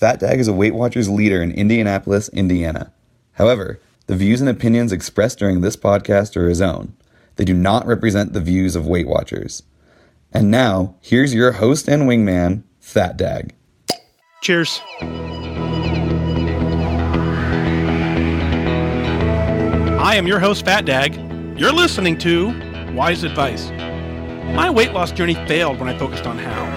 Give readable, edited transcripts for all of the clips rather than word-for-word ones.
FatDag is a Weight Watchers leader in Indianapolis, Indiana. However, the views and opinions expressed during this podcast are his own. They do not represent the views of Weight Watchers. And now, here's your host and wingman, FatDag. Cheers. I am your host, FatDag. You're listening to Wise Advice. My weight loss journey failed when I focused on how.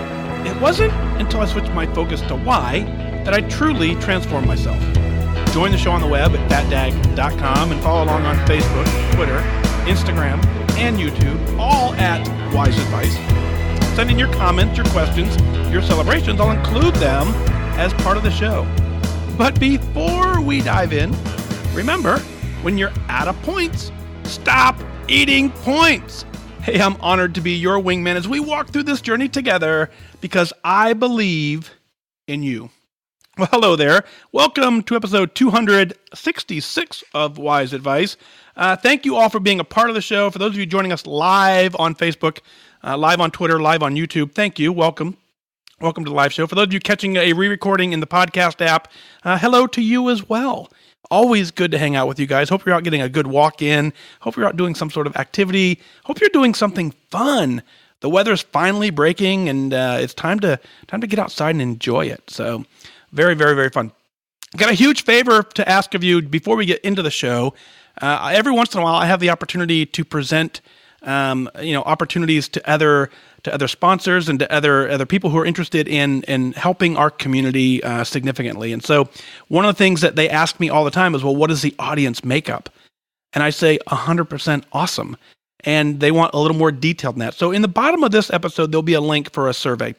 It wasn't until I switched my focus to why that I truly transformed myself. Join the show on the web at fatdag.com and follow along on Facebook, Twitter, Instagram, and YouTube, all at Wise Advice. Send in your comments, your questions, your celebrations. I'll include them as part of the show. But before we dive in, remember, when you're out of points, stop eating points. Hey, I'm honored to be your wingman as we walk through this journey together because I believe in you. Well, hello there. Welcome to episode 266 of Wise Advice. Thank you all for being a part of the show. For those of you joining us live on Facebook, live on Twitter, live on YouTube, thank you. Welcome. Welcome to the live show. For those of you catching a re-recording in the podcast app, hello to you as well. Always good to hang out with you guys. Hope you're out getting a good walk in. Hope you're out doing some sort of activity. Hope you're doing something fun. The weather's finally breaking, and it's time to get outside and enjoy it. So, very, very, very fun. Got a huge favor to ask of you before we get into the show. Every once in a while, I have the opportunity to present, opportunities to other sponsors and to other people who are interested in helping our community significantly. And so one of the things that they ask me all the time is, well, what is the audience makeup? And I say 100% awesome. And they want a little more detail than that. So in the bottom of this episode, there'll be a link for a survey.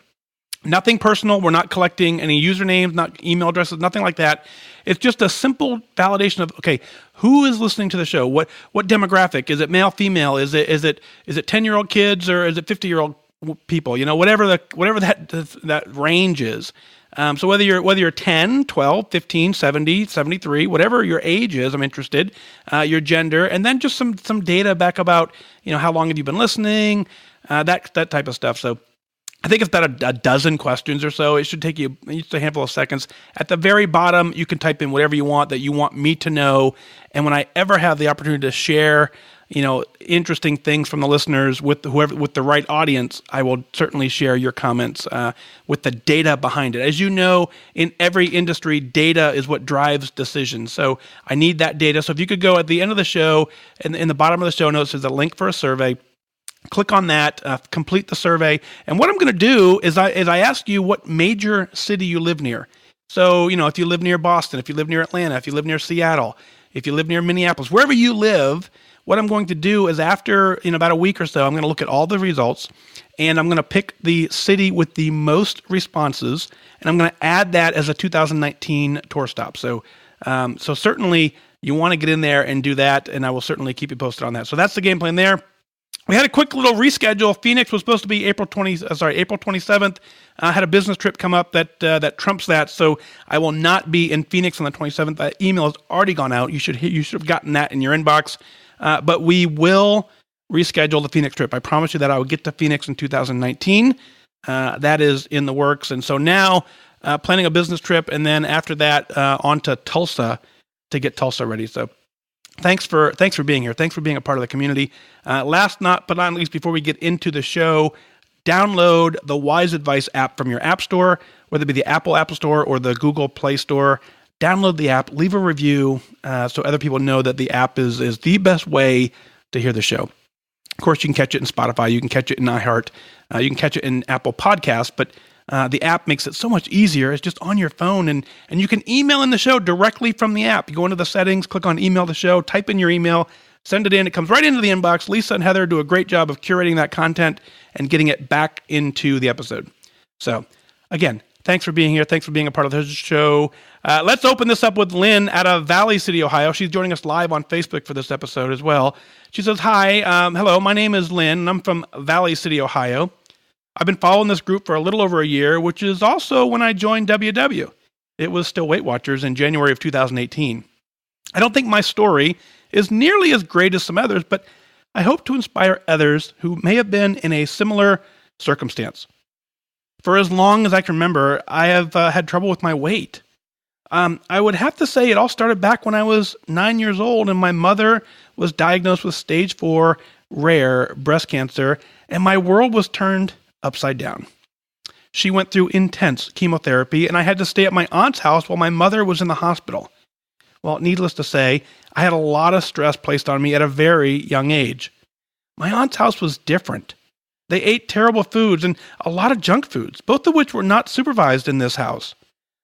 Nothing personal. We're not collecting any usernames, not email addresses, nothing like that. It's just a simple validation of, okay, who is listening to the show? What demographic? Is it male, female? Is it 10-year-old kids or is it 50-year-old people? You know, whatever that range is. So whether you're 10, 12, 15, 70, 73, whatever your age is, I'm interested, your gender, and then just some data back about, how long have you been listening, that type of stuff. So I think it's about a dozen questions or so. It should take you just a handful of seconds. At the very bottom, you can type in whatever you want that you want me to know. And when I ever have the opportunity to share, interesting things from the listeners with the right audience, I will certainly share your comments with the data behind it. As you know, in every industry, data is what drives decisions. So I need that data. So if you could go at the end of the show, in the bottom of the show notes, there's a link for a survey. Click on that, complete the survey. And what I'm going to do is I ask you what major city you live near. So, if you live near Boston, if you live near Atlanta, if you live near Seattle, if you live near Minneapolis, wherever you live, what I'm going to do is after, about a week or so, I'm going to look at all the results and I'm going to pick the city with the most responses and I'm going to add that as a 2019 tour stop. So certainly you want to get in there and do that, and I will certainly keep you posted on that. So that's the game plan there. We had a quick little reschedule. Phoenix was supposed to be April 27th. I had a business trip come up that trumps that, so I will not be in Phoenix on the 27th. That email has already gone out. You should have gotten that in your inbox. But we will reschedule the Phoenix trip. I promise you that I will get to Phoenix in 2019. That is in the works, and so now planning a business trip, and then after that on to Tulsa to get Tulsa ready. So. Thanks for being here. Thanks for being a part of the community. Last but not least, before we get into the show, download the Wise Advice app from your app store, whether it be the Apple App Store or the Google Play Store. Download the app, leave a review so other people know that the app is the best way to hear the show. Of course, you can catch it in Spotify. You can catch it in iHeart. You can catch it in Apple Podcasts, but the app makes it so much easier. It's just on your phone, and you can email in the show directly from the app. You go into the settings, click on email the show, type in your email, send it in. It comes right into the inbox. Lisa and Heather do a great job of curating that content and getting it back into the episode. So, again, thanks for being here. Thanks for being a part of the show. Let's open this up with Lynn out of Valley City, Ohio. She's joining us live on Facebook for this episode as well. She says, hi, hello, my name is Lynn, and I'm from Valley City, Ohio. I've been following this group for a little over a year, which is also when I joined WW. It was still Weight Watchers in January of 2018. I don't think my story is nearly as great as some others, but I hope to inspire others who may have been in a similar circumstance. For as long as I can remember, I have had trouble with my weight. I would have to say it all started back when I was 9 years old and my mother was diagnosed with stage 4 rare breast cancer, and my world was turned upside down. She went through intense chemotherapy, and I had to stay at my aunt's house while my mother was in the hospital. Well, needless to say, I had a lot of stress placed on me at a very young age. My aunt's house was different. They ate terrible foods and a lot of junk foods, both of which were not supervised in this house.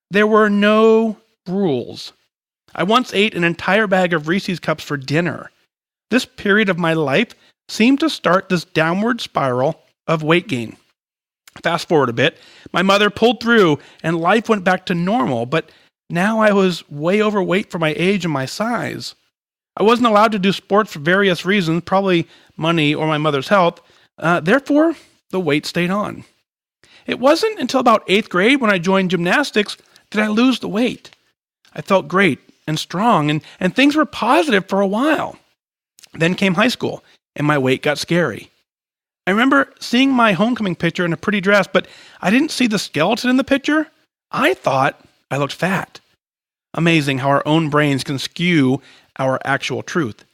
There were no rules. I once ate an entire bag of Reese's Cups for dinner. This period of my life seemed to start this downward spiral of weight gain. Fast forward a bit, my mother pulled through and life went back to normal, but now I was way overweight for my age and my size. I wasn't allowed to do sports for various reasons, probably money or my mother's health. Therefore, the weight stayed on. It wasn't until about 8th grade when I joined gymnastics did I lose the weight. I felt great and strong, and things were positive for a while. Then came high school, and my weight got scary. I remember seeing my homecoming picture in a pretty dress, but I didn't see the skeleton in the picture. I thought I looked fat. Amazing how our own brains can skew our actual truth.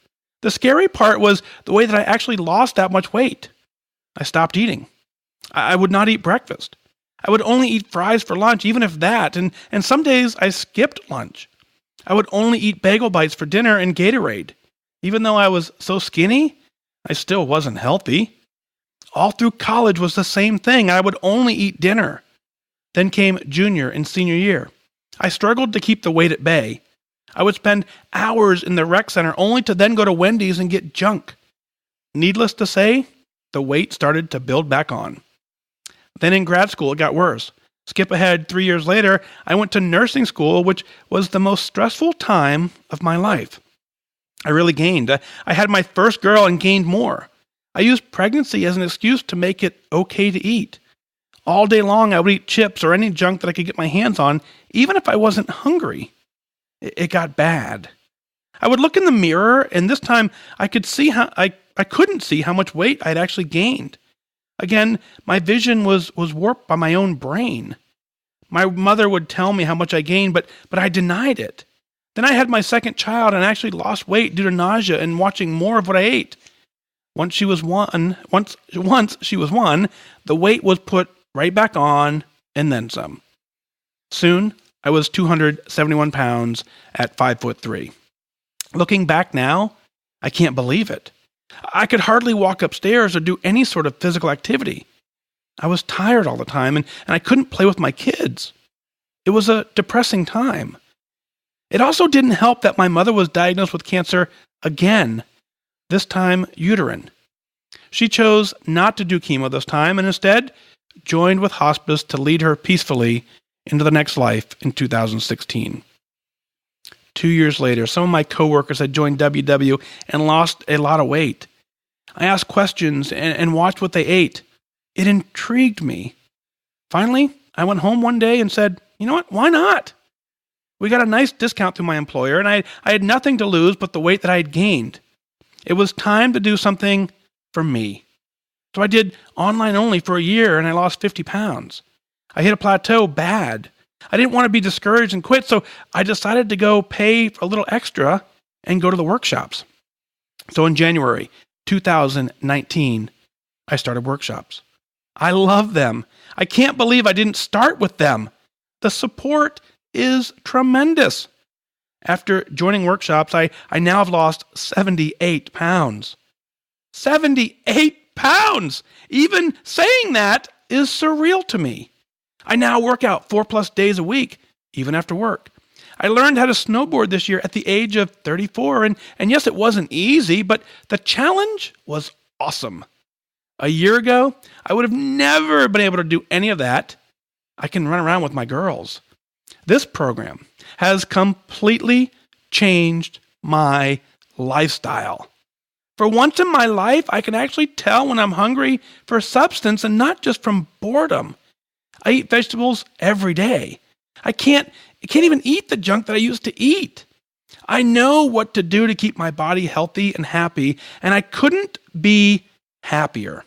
The scary part was the way that I actually lost that much weight. I stopped eating. I would not eat breakfast. I would only eat fries for lunch, even if that, and some days I skipped lunch. I would only eat bagel bites for dinner and Gatorade. Even though I was so skinny, I still wasn't healthy. All through college was the same thing. I would only eat dinner. Then came junior and senior year. I struggled to keep the weight at bay. I would spend hours in the rec center only to then go to Wendy's and get junk. Needless to say, the weight started to build back on. Then in grad school, it got worse. Skip ahead 3 years later, I went to nursing school, which was the most stressful time of my life. I really gained. I had my first girl and gained more. I used pregnancy as an excuse to make it okay to eat. All day long, I would eat chips or any junk that I could get my hands on, even if I wasn't hungry. It got bad. I would look in the mirror, and this time I couldn't see how much weight I had actually gained. Again, my vision was warped by my own brain. My mother would tell me how much I gained, but I denied it. Then I had my second child and actually lost weight due to nausea and watching more of what I ate. Once she was one, the weight was put right back on and then some. Soon, I was 271 pounds at 5'3". Looking back now, I can't believe it. I could hardly walk upstairs or do any sort of physical activity. I was tired all the time, and I couldn't play with my kids. It was a depressing time. It also didn't help that my mother was diagnosed with cancer again, this time uterine. She chose not to do chemo this time and instead joined with hospice to lead her peacefully into the next life in 2016. 2 years later, some of my coworkers had joined WW and lost a lot of weight. I asked questions and watched what they ate. It intrigued me. Finally, I went home one day and said, you know what, why not? We got a nice discount through my employer, and I had nothing to lose but the weight that I had gained. It was time to do something for me. So I did online only for a year, and I lost 50 pounds. I hit a plateau bad. I didn't want to be discouraged and quit, so I decided to go pay a little extra and go to the workshops. So in January 2019, I started workshops. I love them. I can't believe I didn't start with them. The support is tremendous. After joining workshops, I now have lost 78 pounds. 78 pounds! Even saying that is surreal to me. I now work out 4+ days a week, even after work. I learned how to snowboard this year at the age of 34, and yes, it wasn't easy, but the challenge was awesome. A year ago, I would have never been able to do any of that. I can run around with my girls. This program has completely changed my lifestyle. For once in my life, I can actually tell when I'm hungry for substance and not just from boredom. I eat vegetables every day. I can't even eat the junk that I used to eat. I know what to do to keep my body healthy and happy, and I couldn't be happier.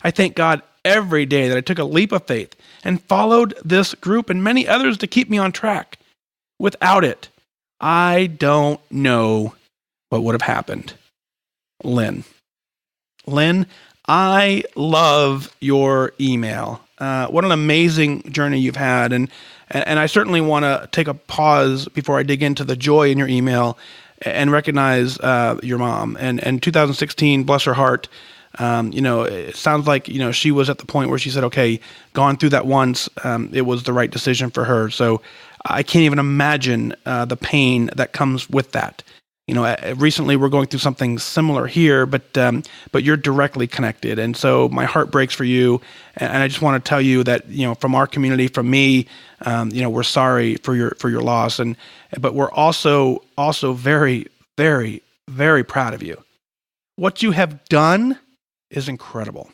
I thank God every day that I took a leap of faith and followed this group and many others to keep me on track. Without it, I don't know what would have happened. Lynn, I love your email. What an amazing journey you've had. And I certainly want to take a pause before I dig into the joy in your email and recognize your mom. And 2016, bless her heart, it sounds like, she was at the point where she said, okay, gone through that once, it was the right decision for her. So I can't even imagine the pain that comes with that. Recently we're going through something similar here, but you're directly connected. And so my heart breaks for you. And I just want to tell you that, from our community, from me, we're sorry for your loss. But we're also very, very, very proud of you. What you have done is incredible.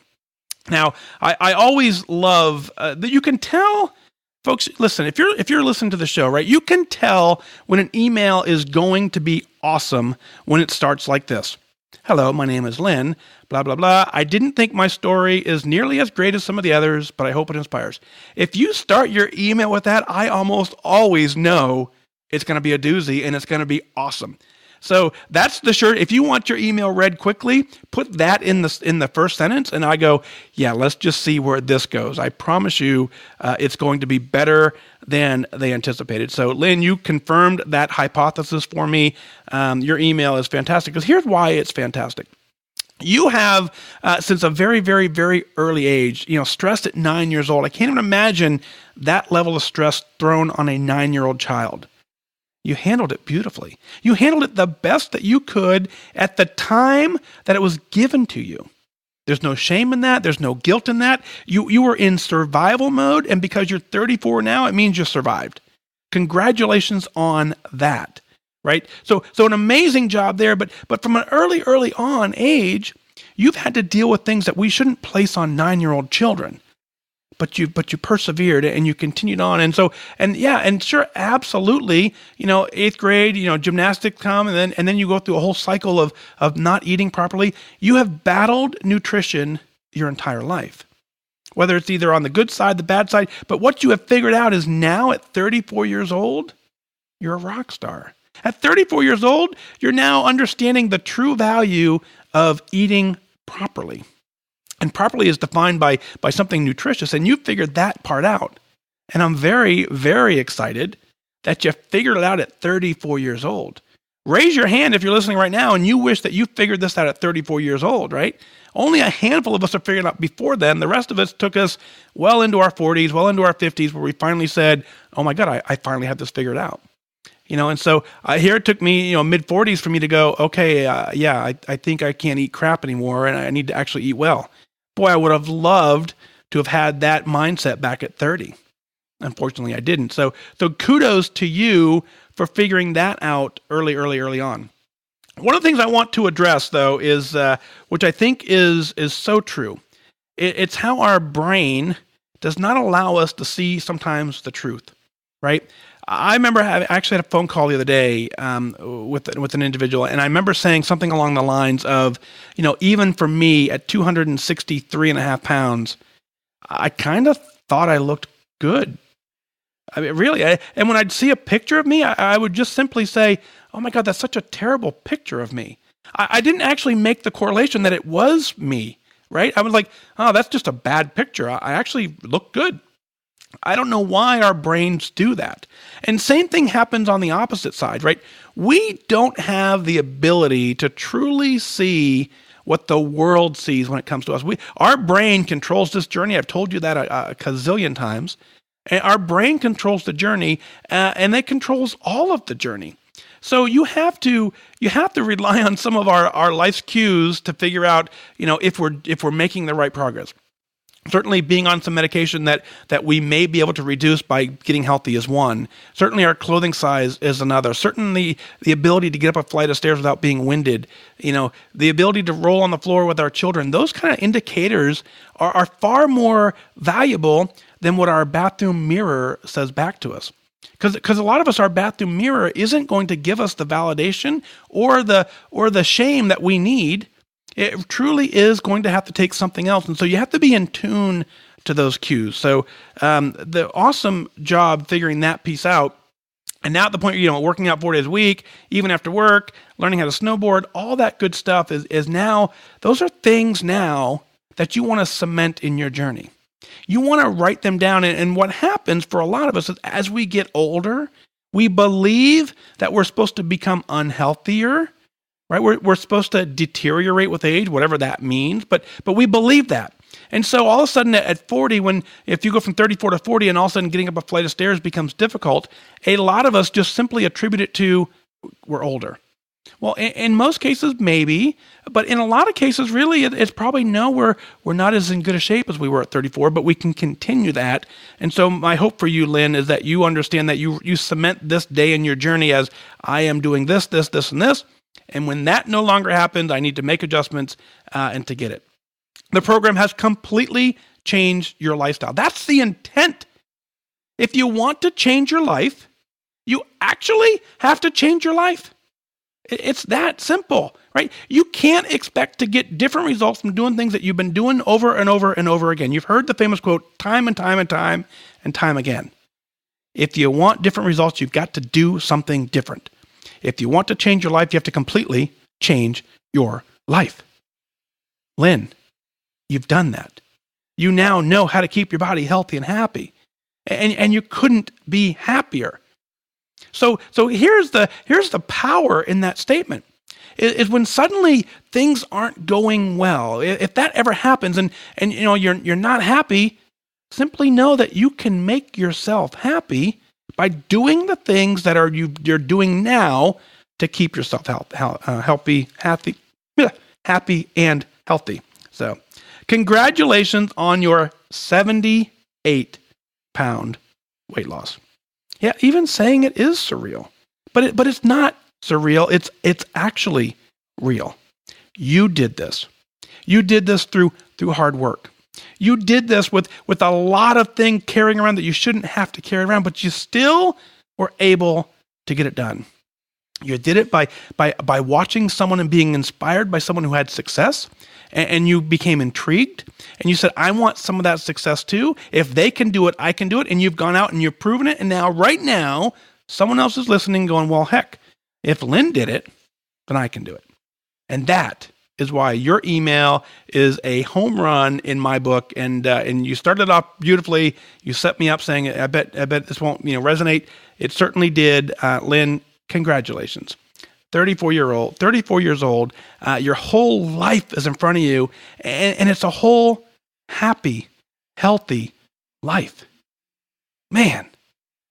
Now, I always love that you can tell. Folks, listen, if you're listening to the show, right, you can tell when an email is going to be awesome when it starts like this. Hello, my name is Lynn, blah, blah, blah. I didn't think my story is nearly as great as some of the others, but I hope it inspires. If you start your email with that, I almost always know it's going to be a doozy and it's going to be awesome. So that's the shirt. If you want your email read quickly, put that in the first sentence, and I go, yeah, let's just see where this goes. I promise you, it's going to be better than they anticipated. So, Lynn, you confirmed that hypothesis for me. Your email is fantastic because here's why it's fantastic. You have, since a very, very, very early age, stressed at 9 years old. I can't even imagine that level of stress thrown on a 9-year-old child. You handled it beautifully. You handled it the best that you could at the time that it was given to you. There's no shame in that. There's no guilt in that. You were in survival mode, and because you're 34 now, it means you survived. Congratulations on that, right? So an amazing job there, but from an early on age, you've had to deal with things that we shouldn't place on 9-year-old children. But you persevered and you continued on. And sure, absolutely, 8th grade, gymnastics come and then you go through a whole cycle of not eating properly. You have battled nutrition your entire life, whether it's either on the good side, the bad side. But what you have figured out is now at 34 years old, you're a rock star. At 34 years old, you're now understanding the true value of eating properly. And properly is defined by something nutritious, and you figured that part out. And I'm very, very excited that you figured it out at 34 years old. Raise your hand if you're listening right now and you wish that you figured this out at 34 years old, right? Only a handful of us have figured it out before then. The rest of us took us well into our 40s, well into our 50s, where we finally said, oh my God, I finally have this figured out. And so here it took me, mid-40s for me to go, okay, I think I can't eat crap anymore and I need to actually eat well. Boy, I would have loved to have had that mindset back at 30. Unfortunately, I didn't. So kudos to you for figuring that out early on. One of the things I want to address, though, is which I think is so true. It's how our brain does not allow us to see sometimes the truth, right? I remember actually had a phone call the other day with an individual, and I remember saying something along the lines of, even for me at 263.5 pounds, I kind of thought I looked good. I mean, really. And when I'd see a picture of me, I would just simply say, oh my God, that's such a terrible picture of me. I didn't actually make the correlation that it was me, right? I was like, oh, that's just a bad picture. I actually look good. I don't know why our brains do that. And same thing happens on the opposite side, right? We don't have the ability to truly see what the world sees when it comes to us. Our brain controls this journey. I've told you that a gazillion times. And our brain controls the journey, and it controls all of the journey. So you have to rely on some of our life's cues to figure out, if we're making the right progress. Certainly being on some medication that we may be able to reduce by getting healthy is one. Certainly our clothing size is another. Certainly the ability to get up a flight of stairs without being winded, the ability to roll on the floor with our children, those kind of indicators are far more valuable than what our bathroom mirror says back to us. Because a lot of us, our bathroom mirror isn't going to give us the validation or the shame that we need. It truly is going to have to take something else. And so you have to be in tune to those cues. So the awesome job figuring that piece out. And now at the point, working out 4 days a week, even after work, learning how to snowboard, all that good stuff is now, those are things now that you want to cement in your journey. You want to write them down. And what happens for a lot of us is as we get older, we believe that we're supposed to become unhealthier, right? We're supposed to deteriorate with age, whatever that means, but we believe that. And so all of a sudden at 40, if you go from 34 to 40 and all of a sudden getting up a flight of stairs becomes difficult, a lot of us just simply attribute it to we're older. Well, in most cases, maybe, but in a lot of cases, really, it's probably no, we're not as in good a shape as we were at 34, but we can continue that. And so my hope for you, Lynn, is that you understand that you cement this day in your journey as I am doing this, this, this, and this. And when that no longer happens, I need to make adjustments and to get it. The program has completely changed your lifestyle. That's the intent. If you want to change your life, you actually have to change your life. It's that simple, right? You can't expect to get different results from doing things that you've been doing over and over and over again. You've heard the famous quote time and time and time and time again. If you want different results, you've got to do something different. If you want to change your life, you have to completely change your life. Lynn, you've done that. You now know how to keep your body healthy and happy. And you couldn't be happier. So here's the power in that statement. Is when suddenly things aren't going well. If that ever happens and you're not happy, simply know that you can make yourself happy by doing the things that you're doing now to keep yourself happy and healthy. So, congratulations on your 78-pound weight loss. Yeah, even saying it is surreal, but it's not surreal. It's actually real. You did this. You did this through hard work. You did this with a lot of things carrying around that you shouldn't have to carry around, but you still were able to get it done. You did it by watching someone and being inspired by someone who had success, and you became intrigued, and you said, I want some of that success too. If they can do it, I can do it, and you've gone out and you've proven it, and now, right now, someone else is listening going, well, heck, if Lynn did it, then I can do it. And that is why your email is a home run in my book, and you started off beautifully. You set me up saying, I bet this won't resonate. It certainly did. Lynn, congratulations. 34 years old. Your whole life is in front of you, and it's a whole happy, healthy life. Man,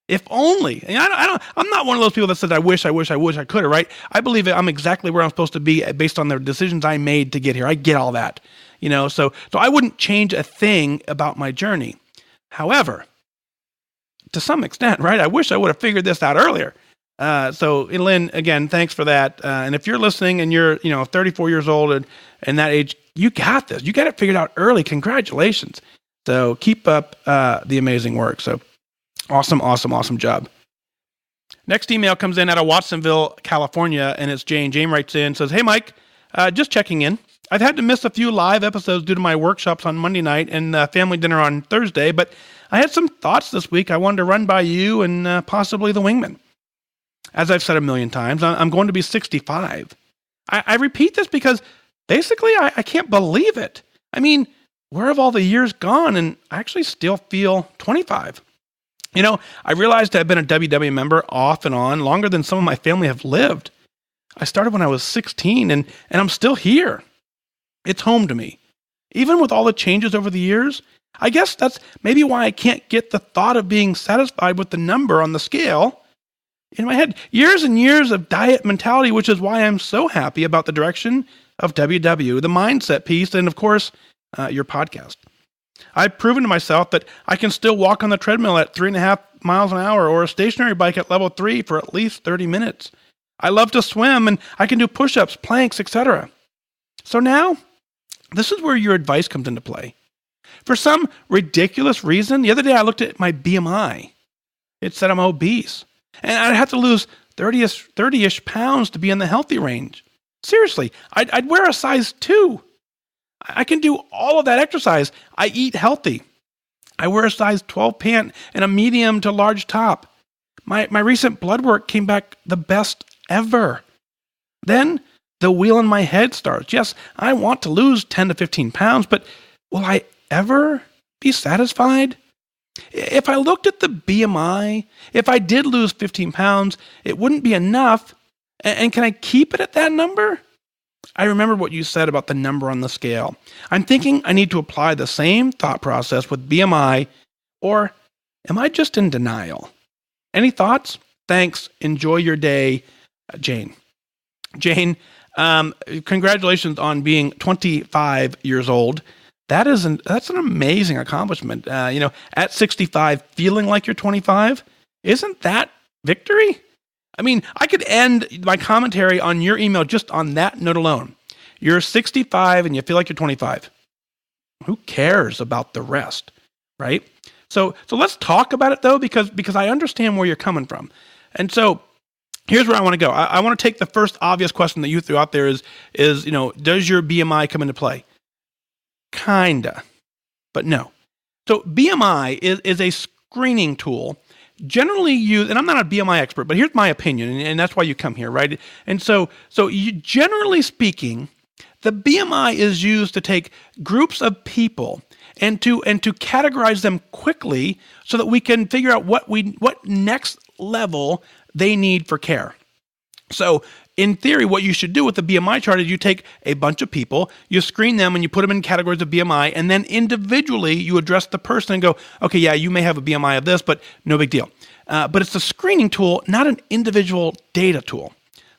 if only. And I'm not one of those people that says, I wish I could, right? I believe I'm exactly where I'm supposed to be based on the decisions I made to get here. I get all that, so I wouldn't change a thing about my journey. However, to some extent, right? I wish I would have figured this out earlier. So Lynn, again, thanks for that. And if you're listening and you're, 34 years old and that age, you got this. You got it figured out early. Congratulations. So keep up the amazing work. So awesome job. Next email comes in out of Watsonville, California, and it's Jane. Jane writes in, says, hey, Mike, just checking in. I've had to miss a few live episodes due to my workshops on Monday night and family dinner on Thursday, but I had some thoughts this week I wanted to run by you and possibly the wingman. As I've said a million times, I'm going to be 65. I repeat this because basically I can't believe it. I mean, where have all the years gone? And I actually still feel 25. I realized I've been a WW member off and on longer than some of my family have lived. I started when I was 16 and I'm still here. It's home to me. Even with all the changes over the years, I guess that's maybe why I can't get the thought of being satisfied with the number on the scale in my head. Years and years of diet mentality, which is why I'm so happy about the direction of WW, the mindset piece, and of course, your podcast. I've proven to myself that I can still walk on the treadmill at 3.5 miles an hour or a stationary bike at level 3 for at least 30 minutes. I love to swim and I can do push-ups, planks, etc. So now, this is where your advice comes into play. For some ridiculous reason, the other day I looked at my BMI. It said I'm obese. And I'd have to lose 30-ish pounds to be in the healthy range. Seriously, I'd wear a size 2. I can do all of that exercise. I eat healthy. I wear a size 12 pant and a medium to large top. My recent blood work came back the best ever. Then the wheel in my head starts. Yes, I want to lose 10 to 15 pounds, but will I ever be satisfied? If I looked at the BMI, if I did lose 15 pounds, it wouldn't be enough. And can I keep it at that number? I remember what you said about the number on the scale. I'm thinking I need to apply the same thought process with BMI, or am I just in denial? Any thoughts? Thanks. Enjoy your day, Jane. Jane, congratulations on being 25 years old. That's an amazing accomplishment. At 65, feeling like you're 25, isn't that victory? I mean, I could end my commentary on your email just on that note alone. You're 65 and you feel like you're 25. Who cares about the rest, right? So let's talk about it though, because I understand where you're coming from. And so here's where I want to go. I want to take the first obvious question that you threw out there is does your BMI come into play? Kinda, but no. So BMI is a screening tool generally used, and I'm not a BMI expert, but here's my opinion, and that's why you come here, right? And so generally speaking, the BMI is used to take groups of people and to categorize them quickly so that we can figure out what next level they need for care. So in theory, what you should do with the BMI chart is you take a bunch of people, you screen them, and you put them in categories of BMI, and then individually you address the person and go, okay, yeah, you may have a BMI of this, but no big deal. But it's a screening tool, not an individual data tool.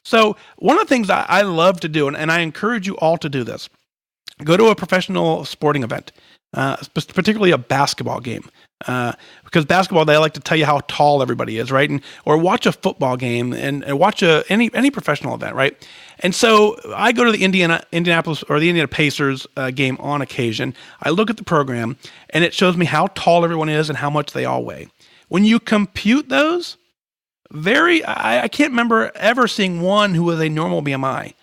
So one of the things I love to do, and I encourage you all to do this, go to a professional sporting event, particularly a basketball game. Because basketball, they like to tell you how tall everybody is, right? Or watch a football game and watch any professional event, right? And so I go to the Indianapolis or the Indiana Pacers game on occasion. I look at the program and it shows me how tall everyone is and how much they all weigh. When you compute those, I can't remember ever seeing one who was a normal BMI.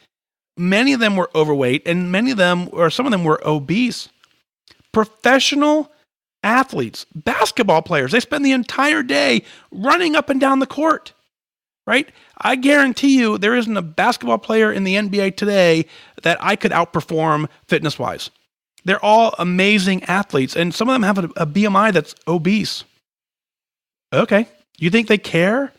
Many of them were overweight and some of them were obese. Professional athletes, basketball players, they spend the entire day running up and down the court, right? I guarantee you there isn't a basketball player in the NBA today that I could outperform fitness-wise. They're all amazing athletes, and some of them have a BMI that's obese. Okay. You think they care?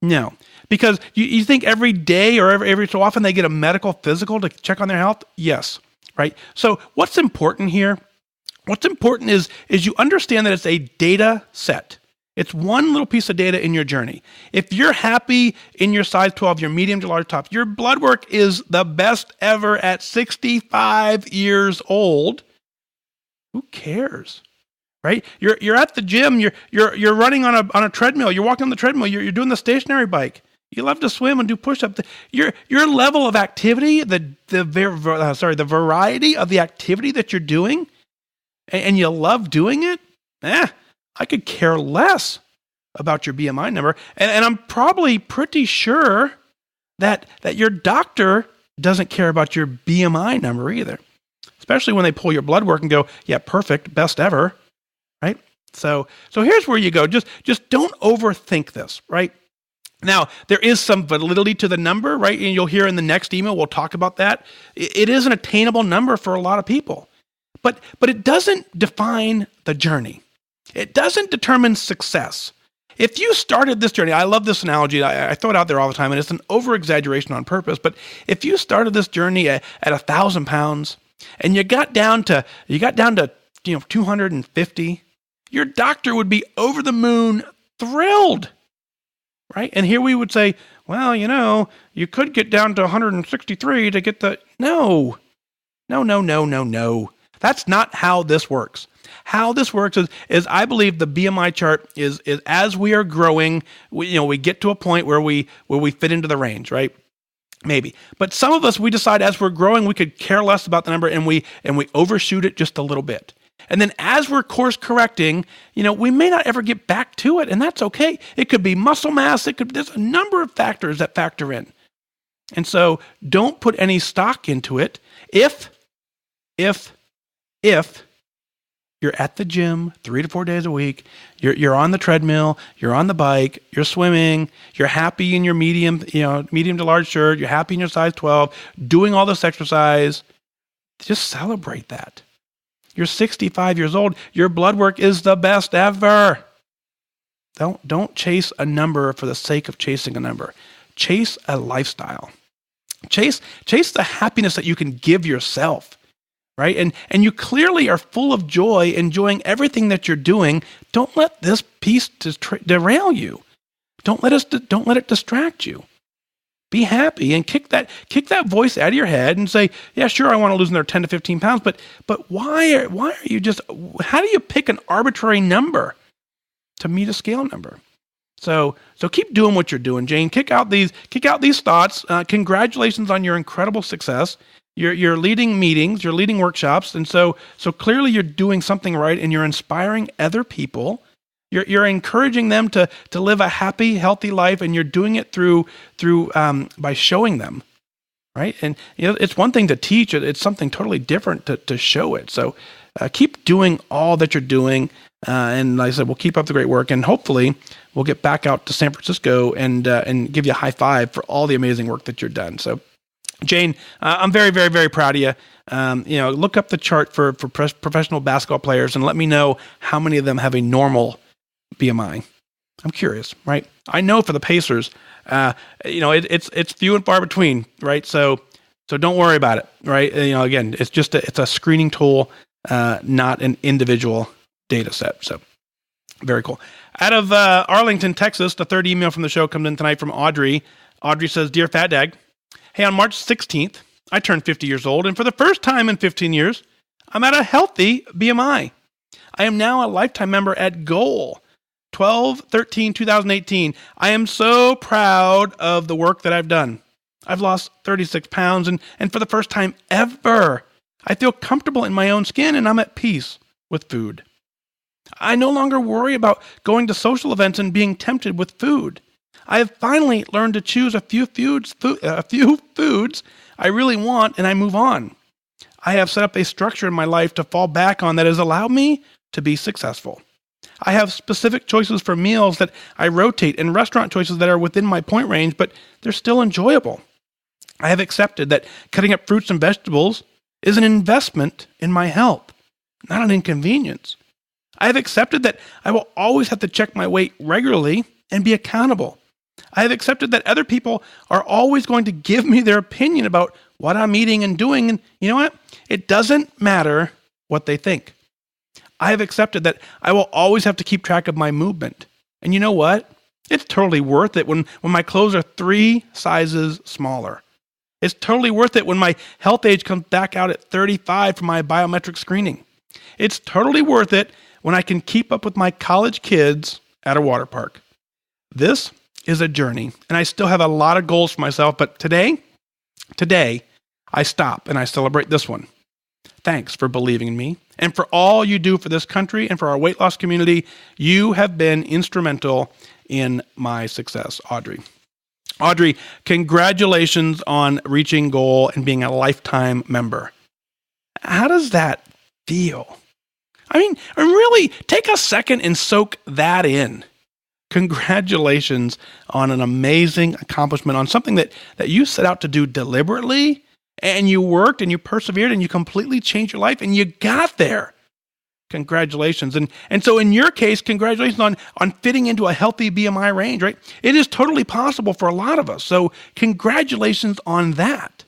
No. Because you think every day or every so often they get a medical physical to check on their health? Yes. Right? So what's important here? What's important is you understand that it's a data set. It's one little piece of data in your journey. If you're happy in your size 12, your medium to large top, your blood work is the best ever at 65 years old, who cares? Right? You're at the gym, you're running on a treadmill, you're walking on the treadmill, you're doing the stationary bike. You love to swim and do push-ups. Your level of activity, the variety of the activity that you're doing, and you love doing it, I could care less about your BMI number. And I'm probably pretty sure that your doctor doesn't care about your BMI number either, especially when they pull your blood work and go, yeah, perfect, best ever, right? So here's where you go. Just don't overthink this, right? Now, there is some validity to the number, right? And you'll hear in the next email, we'll talk about that. It is an attainable number for a lot of people. But it doesn't define the journey. It doesn't determine success. If you started this journey, I love this analogy. I throw it out there all the time, and it's an over-exaggeration on purpose. But if you started this journey at 1,000 pounds, and you got down to 250, your doctor would be over the moon thrilled, right? And here we would say, well, you could get down to 163 to get the no. That's not how this works. How this works is I believe the BMI chart is as we are growing, we get to a point where we fit into the range, right? Maybe. But some of us, we decide as we're growing, we could care less about the number and we overshoot it just a little bit. And then as we're course correcting, we may not ever get back to it, and that's okay. It could be muscle mass. There's a number of factors that factor in. And so don't put any stock into it if You're at the gym 3 to 4 days a week. You're on the treadmill. You're on the bike. You're swimming. You're happy in your medium to large shirt. You're happy in your size 12, doing all this exercise. Just celebrate that. You're 65 years old. Your blood work is the best ever. Don't chase a number for the sake of chasing a number. Chase a lifestyle. Chase the happiness that you can give yourself, right? And you clearly are full of joy, enjoying everything that you're doing. Don't let this piece derail you. Don't let it distract you. Be happy and kick that voice out of your head and say, yeah, sure, I want to lose another 10 to 15 pounds, but why are you how do you pick an arbitrary number to meet a scale number? So keep doing what you're doing, Jane. Kick out these thoughts. Congratulations on your incredible success. You're leading meetings, you're leading workshops, and so clearly you're doing something right, and you're inspiring other people. You're encouraging them to live a happy, healthy life, and you're doing it through by showing them, right? And it's one thing to teach it; it's something totally different to show it. So keep doing all that you're doing, and like I said, we'll keep up the great work, and hopefully we'll get back out to San Francisco and give you a high five for all the amazing work that you've done. So, Jane, I'm very, very, very proud of you. Look up the chart for professional basketball players and let me know how many of them have a normal BMI. I'm curious, right? I know for the Pacers, it's few and far between, right? So don't worry about it, right? Again, it's a screening tool, not an individual data set. So very cool. Out of Arlington, Texas, the third email from the show comes in tonight from Audrey. Audrey says, Dear FatDag, hey, on March 16th, I turned 50 years old, and for the first time in 15 years, I'm at a healthy BMI. I am now a lifetime member at Goal, 12/13/2018. I am so proud of the work that I've done. I've lost 36 pounds, and for the first time ever, I feel comfortable in my own skin, and I'm at peace with food. I no longer worry about going to social events and being tempted with food. I have finally learned to choose a few foods I really want, and I move on. I have set up a structure in my life to fall back on that has allowed me to be successful. I have specific choices for meals that I rotate and restaurant choices that are within my point range, but they're still enjoyable. I have accepted that cutting up fruits and vegetables is an investment in my health, not an inconvenience. I have accepted that I will always have to check my weight regularly and be accountable. I have accepted that other people are always going to give me their opinion about what I'm eating and doing, and you know what? It doesn't matter what they think. I have accepted that I will always have to keep track of my movement. And you know what? It's totally worth it when my clothes are 3 sizes smaller. It's totally worth it when my health age comes back out at 35 for my biometric screening. It's totally worth it when I can keep up with my college kids at a water park. This is a journey, and I still have a lot of goals for myself, but today, I stop and I celebrate this one. Thanks for believing in me, and for all you do for this country and for our weight loss community. You have been instrumental in my success, Audrey. Audrey, congratulations on reaching Goal and being a lifetime member. How does that feel? I mean, really take a second and soak that in. Congratulations on an amazing accomplishment, on something that you set out to do deliberately, and you worked and you persevered and you completely changed your life and you got there. Congratulations. And so in your case, congratulations on fitting into a healthy BMI range, right? It is totally possible for a lot of us. So congratulations on that.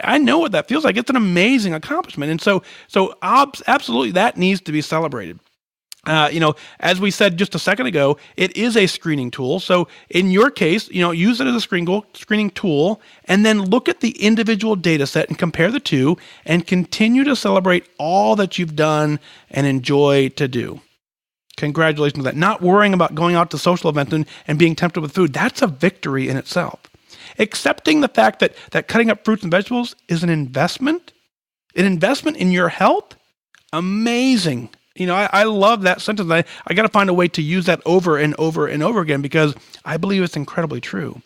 I know what that feels like. It's an amazing accomplishment. And so absolutely that needs to be celebrated. As we said just a second ago, it is a screening tool. So in your case, use it as a screening tool, and then look at the individual data set and compare the two, and continue to celebrate all that you've done and enjoy to do. Congratulations on that. Not worrying about going out to social events and being tempted with food. That's a victory in itself. Accepting the fact that cutting up fruits and vegetables is an investment in your health. Amazing. I love that sentence. I got to find a way to use that over and over and over again, because I believe it's incredibly true.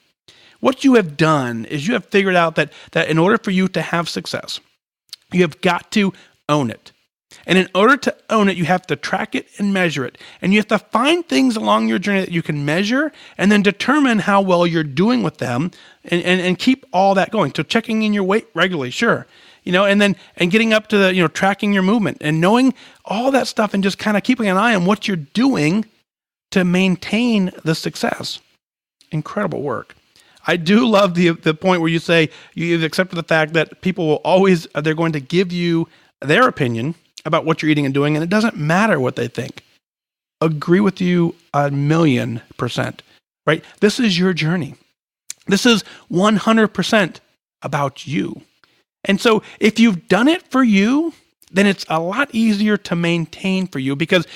What you have done is you have figured out that in order for you to have success, you have got to own it. And in order to own it, you have to track it and measure it. And you have to find things along your journey that you can measure and then determine how well you're doing with them and keep all that going. So checking in your weight regularly, sure. And getting up to the, tracking your movement and knowing all that stuff and just kind of keeping an eye on what you're doing to maintain the success. Incredible work. I do love the point where you say you've accepted the fact that people will always, they're going to give you their opinion about what you're eating and doing, and it doesn't matter what they think. Agree with you 1,000,000%, right? This is your journey. This is 100% about you. And so if you've done it for you, then it's a lot easier to maintain for you because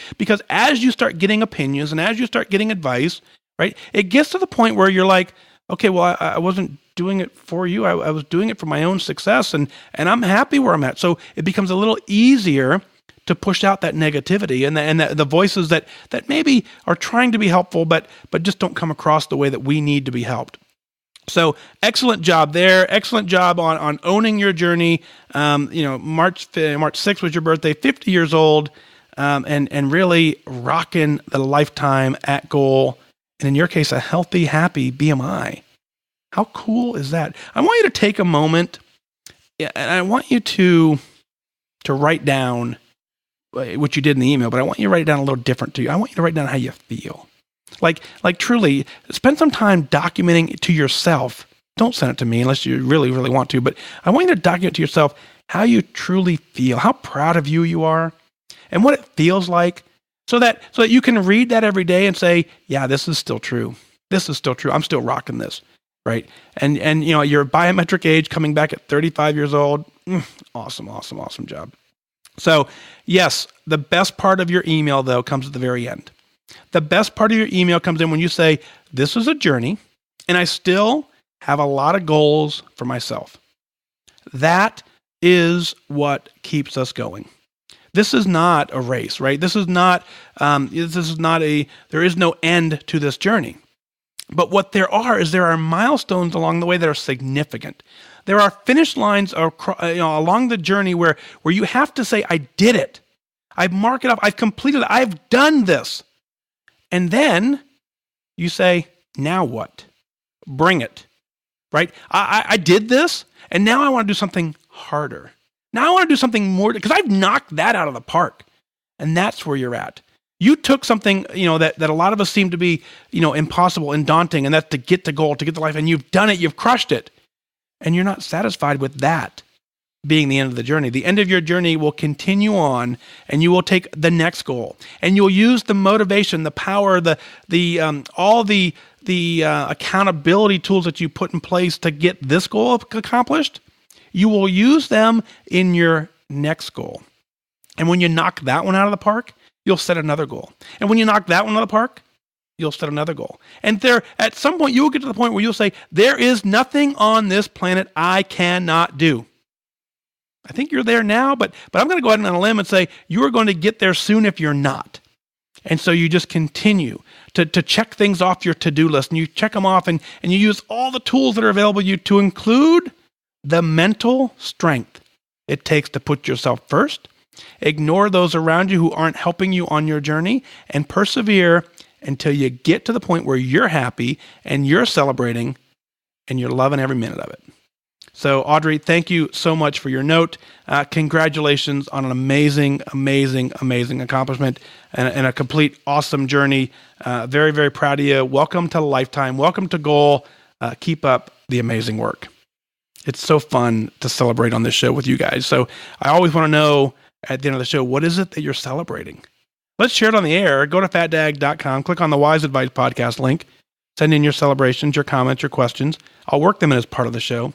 as you start getting opinions and as you start getting advice, right, it gets to the point where you're like, okay, well, I wasn't doing it for you. I was doing it for my own success and I'm happy where I'm at. So it becomes a little easier to push out that negativity and the voices that maybe are trying to be helpful, but just don't come across the way that we need to be helped. So excellent job there. Excellent job on owning your journey. March 6th was your birthday, 50 years old, and really rocking the lifetime at goal. And in your case, a healthy, happy BMI. How cool is that? I want you to take a moment and I want you to write down what you did in the email, but I want you to write it down a little different to you. I want you to write down how you feel. Like truly, spend some time documenting it to yourself. Don't send it to me unless you really, really want to, but I want you to document to yourself how you truly feel, how proud of you are, and what it feels like, so that you can read that every day and say, yeah, this is still true. This is still true. I'm still rocking this, right? And your biometric age coming back at 35 years old, awesome job. So yes, the best part of your email, though, comes at the very end. The best part of your email comes in when you say, this is a journey, and I still have a lot of goals for myself. That is what keeps us going. This is not a race, right? There is no end to this journey. But what there are milestones along the way that are significant. There are finish lines along the journey where you have to say, I did it. I've marked it off. I've completed it. I've done this. And then you say, now what? Bring it, right? I did this, and now I want to do something harder. Now I want to do something more, because I've knocked that out of the park. And that's where you're at. You took something, that a lot of us seem to be, impossible and daunting, and that's to get to goal, to get to life, and you've done it, you've crushed it. And you're not satisfied with that being the end of the journey. The end of your journey will continue on, and you will take the next goal, and you'll use the motivation, the power, all the accountability tools that you put in place to get this goal accomplished. You will use them in your next goal. And when you knock that one out of the park, you'll set another goal. And when you knock that one out of the park, you'll set another goal. And there, at some point, you will get to the point where you'll say, there is nothing on this planet I cannot do. I think you're there now, but I'm going to go ahead on a limb and say you are going to get there soon if you're not. And so you just continue to check things off your to-do list, and you check them off, and you use all the tools that are available to you, to include the mental strength it takes to put yourself first, ignore those around you who aren't helping you on your journey, and persevere until you get to the point where you're happy and you're celebrating and you're loving every minute of it. So Audrey, thank you so much for your note. Congratulations on an amazing accomplishment and a complete awesome journey. Very, very proud of you. Welcome to Lifetime. Welcome to Goal. Keep up the amazing work. It's so fun to celebrate on this show with you guys. So I always want to know at the end of the show, what is it that you're celebrating? Let's share it on the air. Go to fatdag.com, click on the Wise Advice Podcast link, send in your celebrations, your comments, your questions. I'll work them in as part of the show.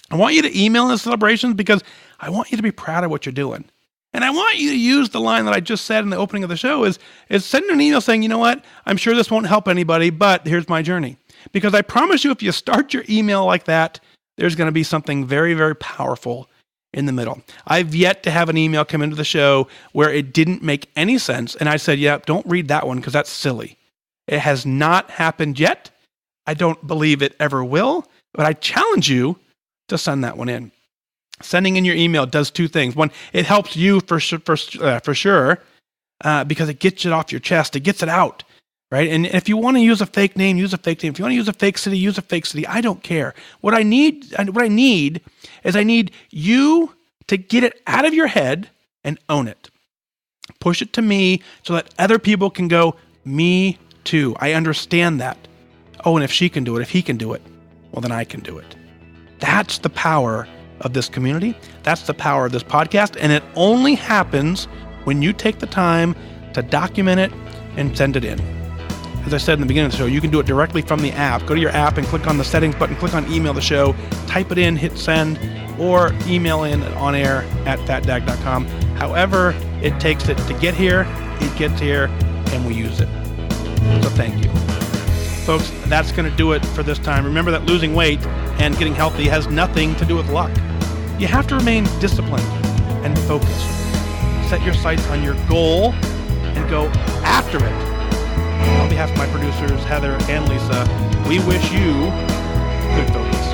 I want you to email the celebrations because I want you to be proud of what you're doing. And I want you to use the line that I just said in the opening of the show is send an email saying, you know what, I'm sure this won't help anybody, but here's my journey. Because I promise you, if you start your email like that, there's going to be something very, very powerful in the middle. I've yet to have an email come into the show where it didn't make any sense. And I said, yeah, don't read that one because that's silly. It has not happened yet. I don't believe it ever will, but I challenge you to send that one in. Sending in your email does two things. One, it helps you for sure, because it gets it off your chest. It gets it out, right? And if you want to use a fake name, use a fake name. If you want to use a fake city, use a fake city. I don't care. What I need is you to get it out of your head and own it. Push it to me so that other people can go, me too. I understand that. Oh, and if she can do it, if he can do it, well, then I can do it. That's the power of this community. That's the power of this podcast. And it only happens when you take the time to document it and send it in. As I said in the beginning of the show, you can do it directly from the app. Go to your app and click on the settings button, click on email the show, type it in, hit send, or email in on air at fatdag.com. However it takes it to get here, it gets here, and we use it. So thank you. Folks, that's going to do it for this time. Remember that losing weight and getting healthy has nothing to do with luck. You have to remain disciplined and focused. Set your sights on your goal and go after it. On behalf of my producers, Heather and Lisa, we wish you good focus.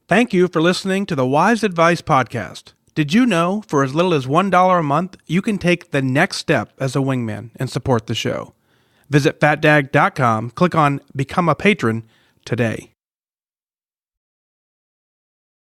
Thank you for listening to the Wise Advice Podcast. Did you know for as little as $1 a month, you can take the next step as a wingman and support the show? Visit fatdag.com, click on Become a Patron today.